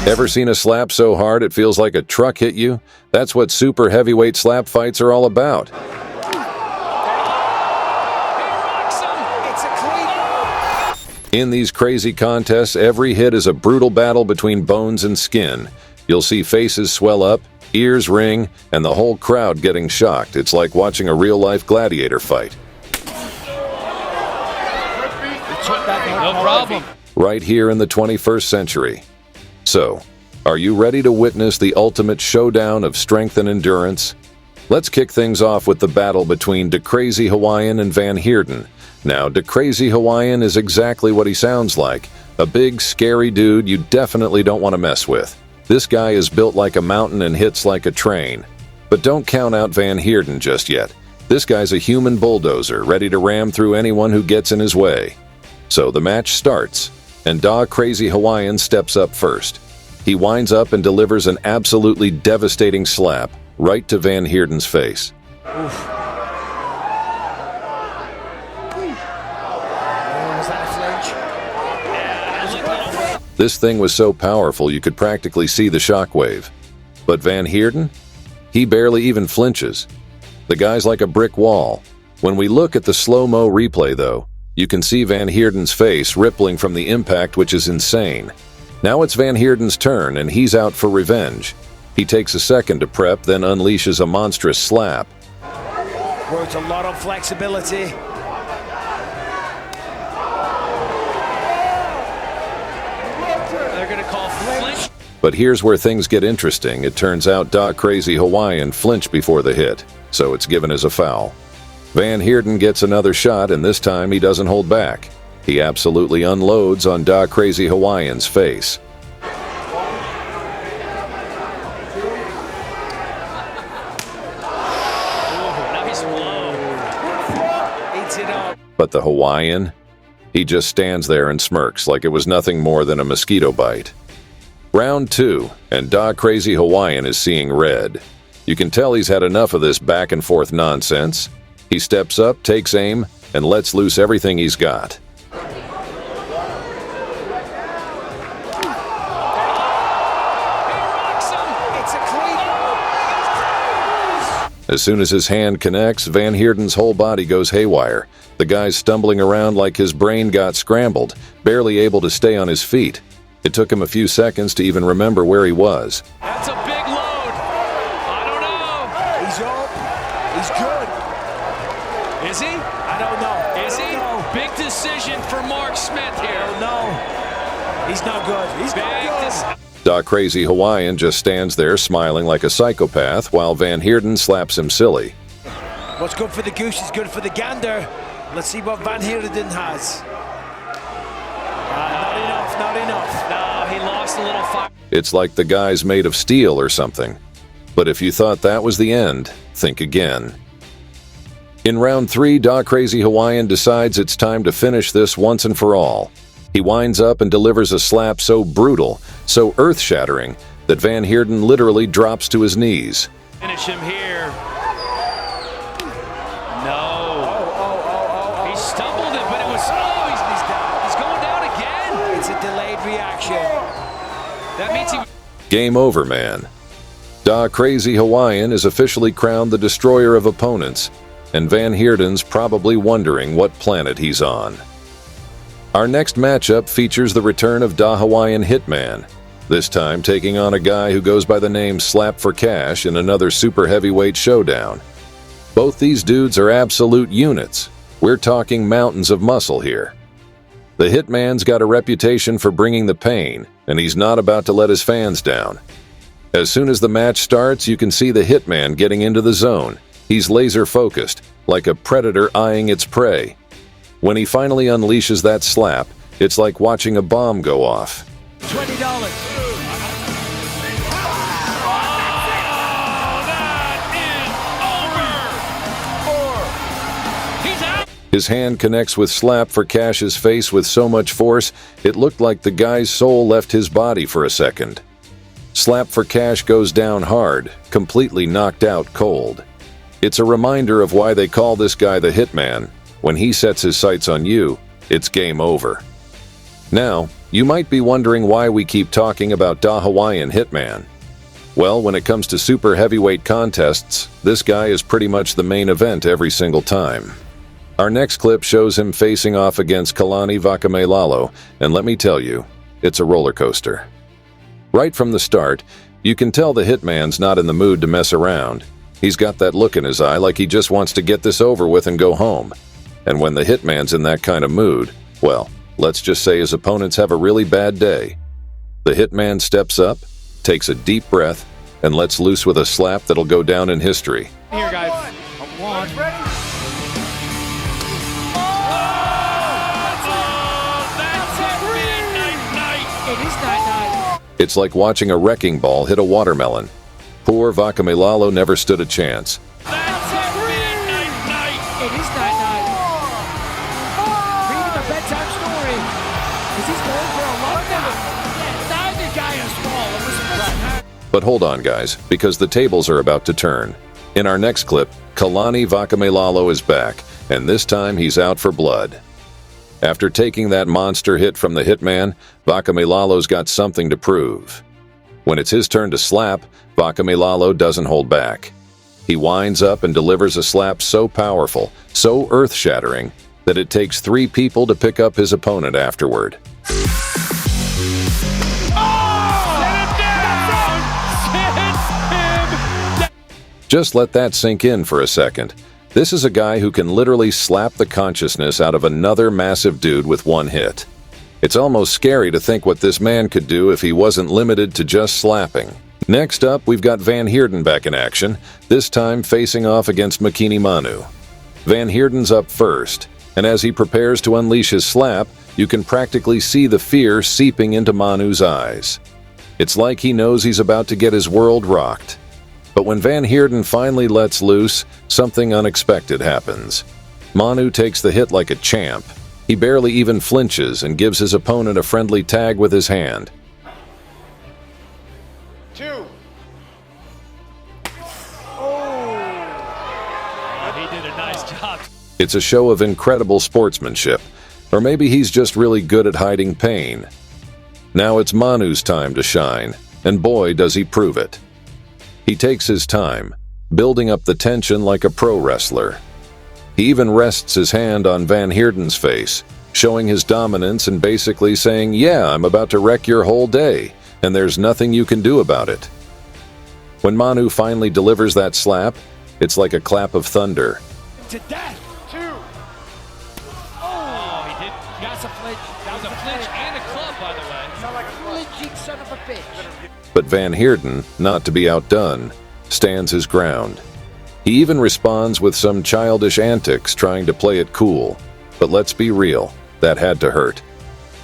Ever seen a slap so hard it feels like a truck hit you? That's what super heavyweight slap fights are all about. In these crazy contests, every hit is a brutal battle between bones and skin. You'll see faces swell up, ears ring, and the whole crowd getting shocked. It's like watching a real-life gladiator fight. No problem. Right here in the 21st century. So, are you ready to witness the ultimate showdown of strength and endurance? Let's kick things off with the battle between Da Crazy Hawaiian and Van Heerden. Now, Da Crazy Hawaiian is exactly what he sounds like. A big, scary dude you definitely don't want to mess with. This guy is built like a mountain and hits like a train. But don't count out Van Heerden just yet. This guy's a human bulldozer, ready to ram through anyone who gets in his way. So the match starts, and Da Crazy Hawaiian steps up first. He winds up and delivers an absolutely devastating slap right to Van Heerden's face. Oof. This thing was so powerful you could practically see the shockwave. But Van Heerden? He barely even flinches. The guy's like a brick wall. When we look at the slow-mo replay, though, you can see Van Heerden's face rippling from the impact, which is insane. Now it's Van Heerden's turn, and he's out for revenge. He takes a second to prep, then unleashes a monstrous slap. Worked a lot of flexibility. They're gonna call flinch. But here's where things get interesting. It turns out Da Crazy Hawaiian flinched before the hit, so it's given as a foul. Van Heerden gets another shot, and this time he doesn't hold back. He absolutely unloads on Da Crazy Hawaiian's face. But the Hawaiian? He just stands there and smirks like it was nothing more than a mosquito bite. Round 2, and Da Crazy Hawaiian is seeing red. You can tell he's had enough of this back and forth nonsense. He steps up, takes aim, and lets loose everything he's got. As soon as his hand connects, Van Heerden's whole body goes haywire. The guy's stumbling around like his brain got scrambled, barely able to stay on his feet. It took him a few seconds to even remember where he was. That's a big load. I don't know. He's up. He's good. Is he? I don't know. Is he? Big decision for Mark Smith here. No. He's not good. He's not good. Da Crazy Hawaiian just stands there smiling like a psychopath while Van Heerden slaps him silly. What's good for the goose is good for the gander. Let's see what Van Heerden has. Not enough, not enough. No, he lost a little fire. It's like the guy's made of steel or something. But if you thought that was the end, think again. In round 3, Da Crazy Hawaiian decides it's time to finish this once and for all. He winds up and delivers a slap so brutal, so earth-shattering, that Van Heerden literally drops to his knees. Finish him here. No. He stumbled it, but it was... Oh, he's down. He's going down again. It's a delayed reaction. That means he... Game over, man. Da Crazy Hawaiian is officially crowned the destroyer of opponents, and Van Heerden's probably wondering what planet he's on. Our next matchup features the return of Da Hawaiian Hitman, this time taking on a guy who goes by the name Slap for Cash in another super heavyweight showdown. Both these dudes are absolute units. We're talking mountains of muscle here. The Hitman's got a reputation for bringing the pain, and he's not about to let his fans down. As soon as the match starts, you can see the Hitman getting into the zone. He's laser-focused, like a predator eyeing its prey. When he finally unleashes that slap, it's like watching a bomb go off. $20. His hand connects with Slap for Cash's face with so much force, it looked like the guy's soul left his body for a second. Slap for Cash goes down hard, completely knocked out cold. It's a reminder of why they call this guy the Hitman. When he sets his sights on you, it's game over. Now, You might be wondering why we keep talking about Da Hawaiian Hitman. Well, when it comes to super heavyweight contests, this guy is pretty much the main event every single time. Our next clip shows him facing off against Kalani Vakamelalo, and let me tell you, it's a roller coaster. Right from the start, you can tell the Hitman's not in the mood to mess around. He's got that look in his eye like he just wants to get this over with and go home. And when the Hitman's in that kind of mood, well, let's just say his opponents have a really bad day. The Hitman steps up, takes a deep breath, and lets loose with a slap that'll go down in history. Here, guys. One. It's like watching a wrecking ball hit a watermelon. Poor Vakamelalo never stood a chance. That's it, night. It is night. Reading a bedtime story. Because he's going for a long night. Neither guy is small. But hold on, guys, because the tables are about to turn. In our next clip, Kalani Vakamelalo is back, and this time he's out for blood. After taking that monster hit from the Hitman, Vakamelalo's got something to prove. When it's his turn to slap, Vakamelalo doesn't hold back. He winds up and delivers a slap so powerful, so earth-shattering, that it takes 3 people to pick up his opponent afterward. Just let that sink in for a second. This is a guy who can literally slap the consciousness out of another massive dude with one hit. It's almost scary to think what this man could do if he wasn't limited to just slapping. Next up, we've got Van Heerden back in action, this time facing off against Makini Manu. Van Heerden's up first, and as he prepares to unleash his slap, you can practically see the fear seeping into Manu's eyes. It's like he knows he's about to get his world rocked. But when Van Heerden finally lets loose, something unexpected happens. Manu takes the hit like a champ. He barely even flinches and gives his opponent a friendly tag with his hand. 2. Oh, he did a nice job. It's a show of incredible sportsmanship, or maybe he's just really good at hiding pain. Now it's Manu's time to shine, and boy does he prove it. He takes his time, building up the tension like a pro wrestler. He even rests his hand on Van Heerden's face, showing his dominance and basically saying, "Yeah, I'm about to wreck your whole day, and there's nothing you can do about it." When Manu finally delivers that slap, it's like a clap of thunder. To death. 2. Oh, he did. That's a flinch. That was a flinch and a club, by the way. Sound like a flinching son of a bitch. But Van Heerden, not to be outdone, stands his ground. He even responds with some childish antics trying to play it cool. But let's be real, that had to hurt.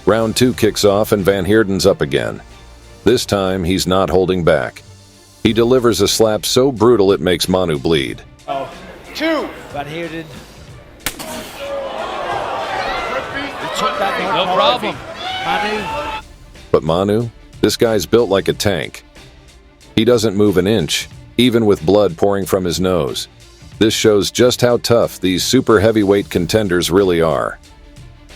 Round 2 kicks off and Van Heerden's up again. This time, he's not holding back. He delivers a slap so brutal it makes Manu bleed. 2. Van Heerden. No problem. Manu. But Manu, this guy's built like a tank. He doesn't move an inch, even with blood pouring from his nose. This shows just how tough these super heavyweight contenders really are.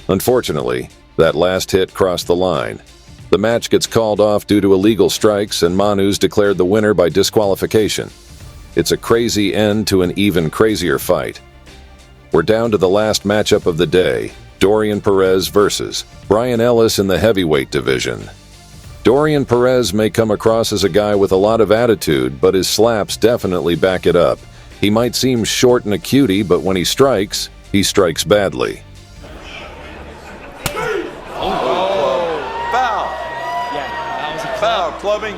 Unfortunately, that last hit crossed the line. The match gets called off due to illegal strikes and Manu's declared the winner by disqualification. It's a crazy end to an even crazier fight. We're down to the last matchup of the day, Dorian Perez versus Brian Ellis in the heavyweight division. Dorian Perez may come across as a guy with a lot of attitude, but his slaps definitely back it up. He might seem short and a cutie, but when he strikes badly. Foul. Yeah, that was a Foul, clubbing.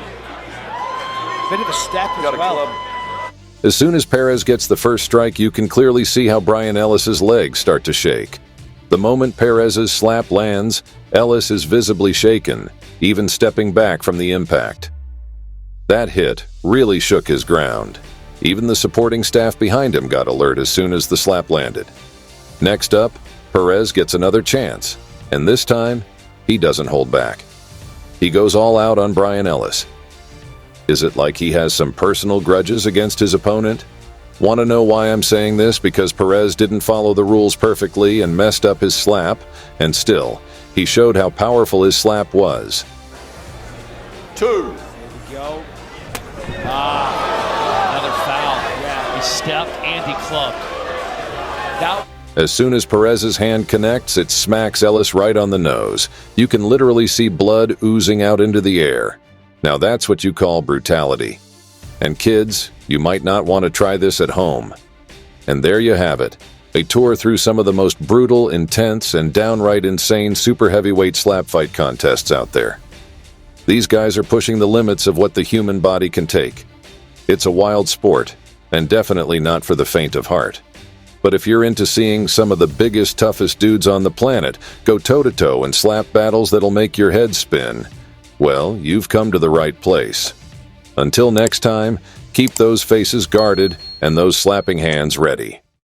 bit of a step as Got a well. club. As soon as Perez gets the first strike, you can clearly see how Brian Ellis's legs start to shake. The moment Perez's slap lands, Ellis is visibly shaken, even stepping back from the impact. That hit really shook his ground. Even the supporting staff behind him got alert as soon as the slap landed. Next up, Perez gets another chance, and this time, he doesn't hold back. He goes all out on Brian Ellis. Is it like he has some personal grudges against his opponent? Want to know why I'm saying this? Because Perez didn't follow the rules perfectly and messed up his slap, and still, He showed how powerful his slap was. 2. There we go. Another foul. Yeah, he stepped and he clubbed. As soon as Perez's hand connects, it smacks Ellis right on the nose. You can literally see blood oozing out into the air. Now that's what you call brutality. And kids, you might not want to try this at home. And there you have it. A tour through some of the most brutal, intense, and downright insane super heavyweight slap fight contests out there. These guys are pushing the limits of what the human body can take. It's a wild sport, and definitely not for the faint of heart. But if you're into seeing some of the biggest, toughest dudes on the planet go toe-to-toe in slap battles that'll make your head spin, well, you've come to the right place. Until next time, keep those faces guarded and those slapping hands ready.